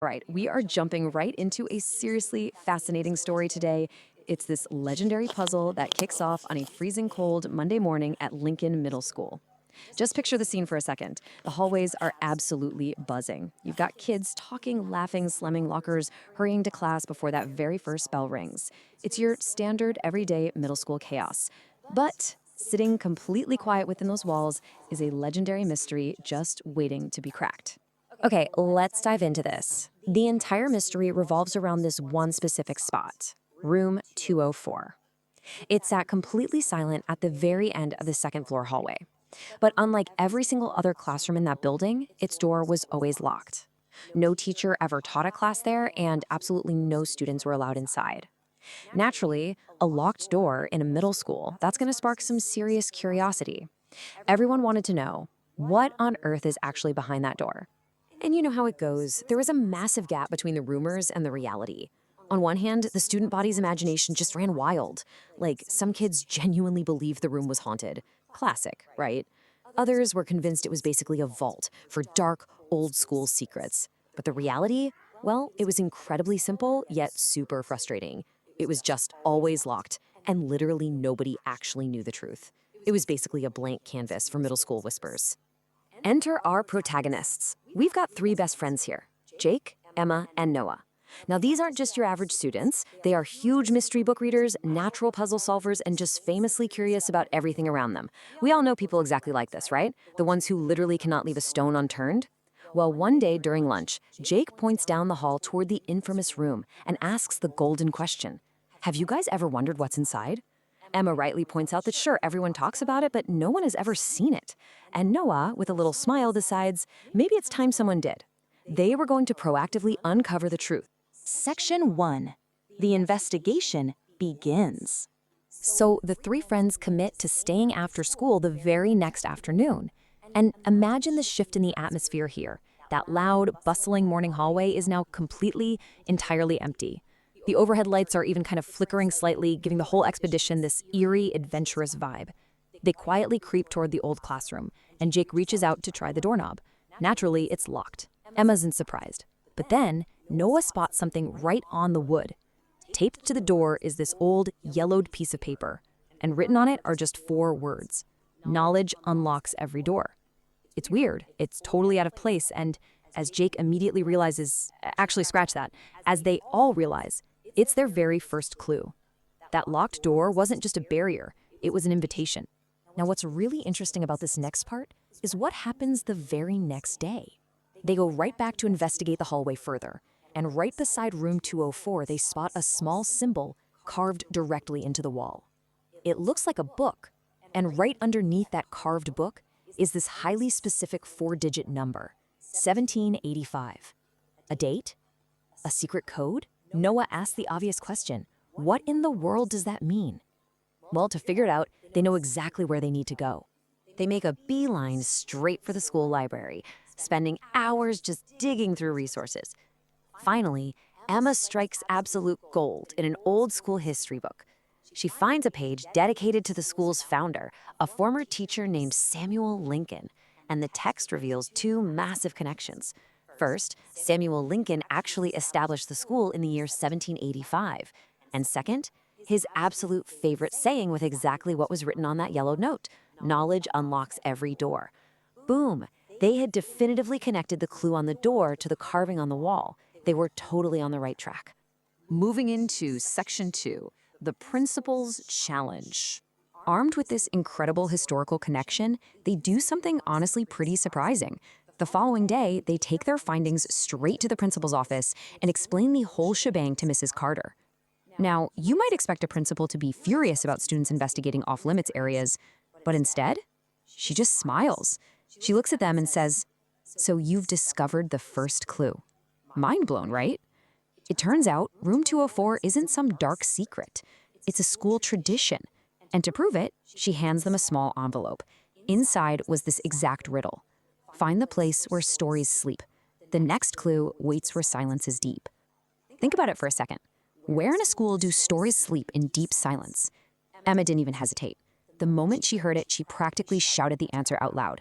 All right, we are jumping right into a seriously fascinating story today. It's this legendary puzzle that kicks off on a freezing cold Monday morning at Lincoln Middle School. Just picture the scene for a second. The hallways are absolutely buzzing. You've got kids talking, laughing, slamming lockers, hurrying to class before that very first bell rings. It's your standard everyday middle school chaos. But sitting completely quiet within those walls is a legendary mystery just waiting to be cracked. Okay, let's dive into this. The entire mystery revolves around this one specific spot, room 204. It's sat completely silent at the very end of the second floor hallway. But unlike every single other classroom in that building, its door was always locked. No teacher ever taught a class there, and absolutely no students were allowed inside. Naturally, a locked door in a middle school, that's going to spark some serious curiosity. Everyone wanted to know, what on earth is actually behind that door? And you know how it goes. There was a massive gap between the rumors and the reality. On one hand, the student body's imagination just ran wild. Like, some kids genuinely believed the room was haunted. Classic, right? Others were convinced it was basically a vault for dark, old school secrets. But the reality? Well, it was incredibly simple, yet super frustrating. It was just always locked, and literally nobody actually knew the truth. It was basically a blank canvas for middle school whispers. Enter our protagonists. We've got three best friends here, Jake, Emma, and Noah. Now, these aren't just your average students. They are huge mystery book readers, natural puzzle solvers, and just famously curious about everything around them. We all know people exactly like this, right? The ones who literally cannot leave a stone unturned. Well, one day during lunch, Jake points down the hall toward the infamous room and asks the golden question. Have you guys ever wondered what's inside? Emma rightly points out that sure, everyone talks about it, but no one has ever seen it. And Noah, with a little smile, decides maybe it's time someone did. They were going to proactively uncover the truth. Section 1. The investigation begins. So the three friends commit to staying after school the very next afternoon. And imagine the shift in the atmosphere here. That loud, bustling morning hallway is now completely, entirely empty. The overhead lights are even kind of flickering slightly, giving the whole expedition this eerie, adventurous vibe. They quietly creep toward the old classroom, and Jake reaches out to try the doorknob. Naturally, it's locked. Emma's surprised. But then, Noah spots something right on the wood. Taped to the door is this old, yellowed piece of paper, and written on it are just four words. Knowledge unlocks every door. It's weird. It's totally out of place, and as Jake immediately realizes, actually scratch that, as they all realize, it's their very first clue. That locked door wasn't just a barrier, it was an invitation. Now, what's really interesting about this next part is what happens the very next day. They go right back to investigate the hallway further, and right beside room 204, they spot a small symbol carved directly into the wall. It looks like a book, and right underneath that carved book is this highly specific four-digit number, 1785. A date? A secret code? Noah asks the obvious question, what in the world does that mean? Well, to figure it out, they know exactly where they need to go. They make a beeline straight for the school library, spending hours just digging through resources. Finally, Emma strikes absolute gold in an old school history book. She finds a page dedicated to the school's founder, a former teacher named Samuel Lincoln, and the text reveals two massive connections. First, Samuel Lincoln actually established the school in the year 1785. And second, his absolute favorite saying with exactly what was written on that yellowed note, knowledge unlocks every door. Boom! They had definitively connected the clue on the door to the carving on the wall. They were totally on the right track. Moving into Section 2, the Principal's Challenge. Armed with this incredible historical connection, they do something honestly pretty surprising. The following day, they take their findings straight to the principal's office and explain the whole shebang to Mrs. Carter. Now, you might expect a principal to be furious about students investigating off-limits areas, but instead, she just smiles. She looks at them and says, "So you've discovered the first clue." Mind blown, right? It turns out room 204 isn't some dark secret. It's a school tradition. And to prove it, she hands them a small envelope. Inside was this exact riddle. Find the place where stories sleep. The next clue waits where silence is deep. Think about it for a second. Where in a school do stories sleep in deep silence? Emma didn't even hesitate. The moment she heard it, she practically shouted the answer out loud.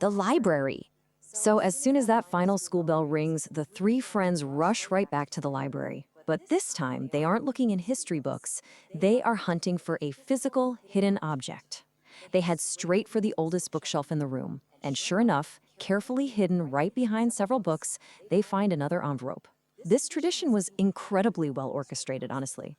The library. So as soon as that final school bell rings, the three friends rush right back to the library. But this time, they aren't looking in history books. They are hunting for a physical, hidden object. They head straight for the oldest bookshelf in the room. And sure enough, carefully hidden right behind several books, they find another envelope. This tradition was incredibly well orchestrated, honestly.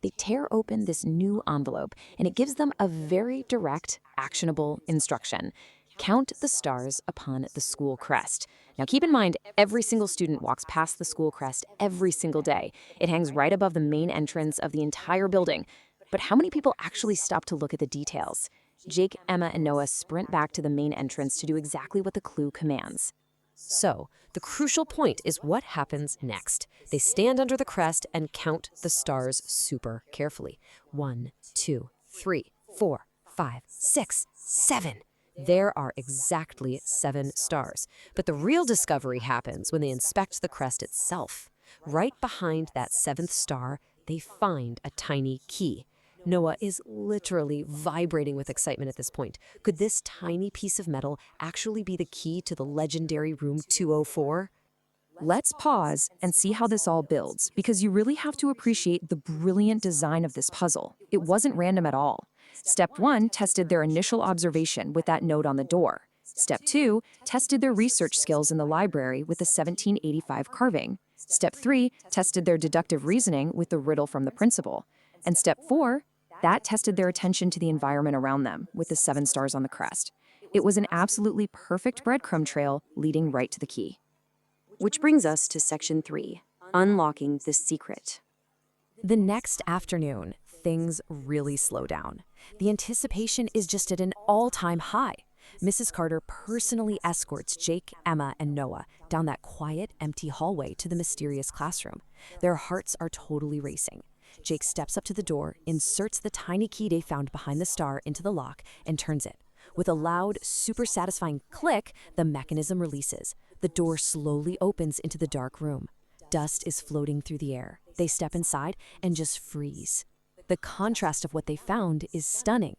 They tear open this new envelope, and it gives them a very direct, actionable instruction. Count the stars upon the school crest. Now keep in mind, every single student walks past the school crest every single day. It hangs right above the main entrance of the entire building. But how many people actually stop to look at the details? Jake, Emma, and Noah sprint back to the main entrance to do exactly what the clue commands. So, the crucial point is what happens next. They stand under the crest and count the stars super carefully. 1, 2, 3, 4, 5, 6, 7. There are exactly 7 stars. But the real discovery happens when they inspect the crest itself. Right behind that 7th star, they find a tiny key. Noah is literally vibrating with excitement at this point. Could this tiny piece of metal actually be the key to the legendary room 204? Let's pause and see how this all builds, because you really have to appreciate the brilliant design of this puzzle. It wasn't random at all. Step 1 tested their initial observation with that note on the door. Step 2 tested their research skills in the library with the 1785 carving. Step 3 tested their deductive reasoning with the riddle from the principal. And step 4, that tested their attention to the environment around them with the 7 stars on the crest. It was an absolutely perfect breadcrumb trail leading right to the key. Which brings us to section 3, unlocking the secret. The next afternoon, things really slow down. The anticipation is just at an all-time high. Mrs. Carter personally escorts Jake, Emma, and Noah down that quiet, empty hallway to the mysterious classroom. Their hearts are totally racing. Jake steps up to the door, inserts the tiny key they found behind the star into the lock, and turns it. With a loud, super satisfying click, the mechanism releases. The door slowly opens into the dark room. Dust is floating through the air. They step inside and just freeze. The contrast of what they found is stunning.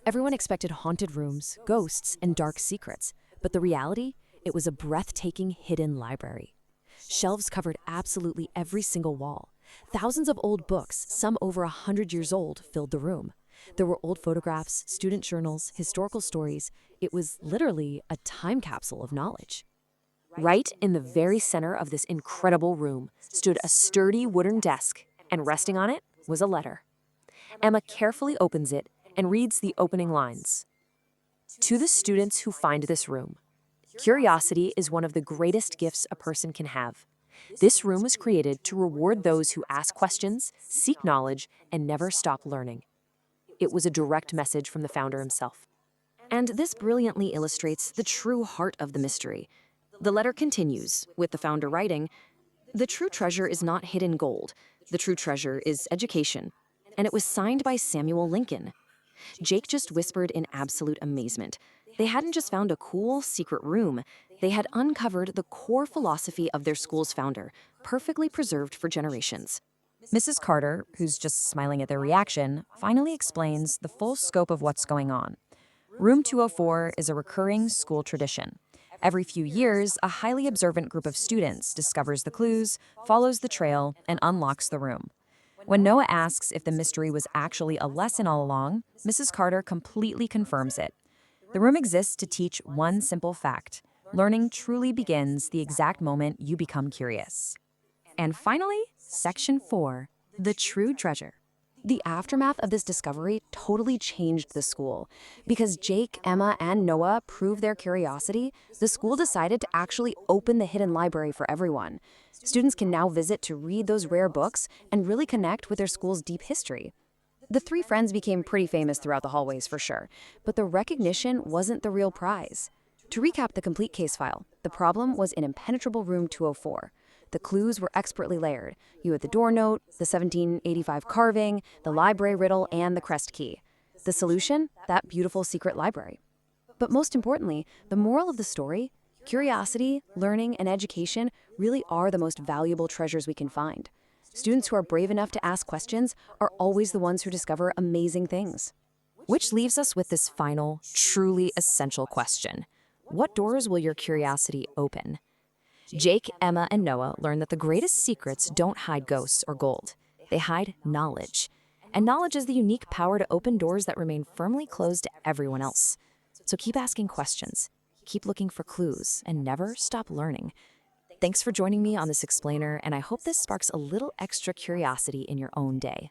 Everyone expected haunted rooms, ghosts, and dark secrets, but the reality, it was a breathtaking hidden library. Shelves covered absolutely every single wall. Thousands of old books, some over 100 years old, filled the room. There were old photographs, student journals, historical stories. It was literally a time capsule of knowledge. Right in the very center of this incredible room stood a sturdy wooden desk, and resting on it was a letter. Emma carefully opens it and reads the opening lines. To the students who find this room, curiosity is one of the greatest gifts a person can have. This room was created to reward those who ask questions, seek knowledge, and never stop learning. It was a direct message from the founder himself. And this brilliantly illustrates the true heart of the mystery. The letter continues, with the founder writing, "The true treasure is not hidden gold. The true treasure is education." And it was signed by Samuel Lincoln. Jake just whispered in absolute amazement. They hadn't just found a cool, secret room. They had uncovered the core philosophy of their school's founder, perfectly preserved for generations. Mrs. Carter, who's just smiling at their reaction, finally explains the full scope of what's going on. Room 204 is a recurring school tradition. Every few years, a highly observant group of students discovers the clues, follows the trail, and unlocks the room. When Noah asks if the mystery was actually a lesson all along, Mrs. Carter completely confirms it. The room exists to teach one simple fact. Learning truly begins the exact moment you become curious. And finally, Section 4, the true treasure. The aftermath of this discovery totally changed the school. Because Jake, Emma, and Noah proved their curiosity, the school decided to actually open the hidden library for everyone. Students can now visit to read those rare books and really connect with their school's deep history. The three friends became pretty famous throughout the hallways for sure, but the recognition wasn't the real prize. To recap the complete case file, the problem was in impenetrable room 204. The clues were expertly layered. You had the door note, the 1785 carving, the library riddle, and the crest key. The solution? That beautiful secret library. But most importantly, the moral of the story? Curiosity, learning, and education really are the most valuable treasures we can find. Students who are brave enough to ask questions are always the ones who discover amazing things. Which leaves us with this final, truly essential question. What doors will your curiosity open? Jake, Emma, and Noah learn that the greatest secrets don't hide ghosts or gold. They hide knowledge. And knowledge is the unique power to open doors that remain firmly closed to everyone else. So keep asking questions, keep looking for clues, and never stop learning. Thanks for joining me on this explainer, and I hope this sparks a little extra curiosity in your own day.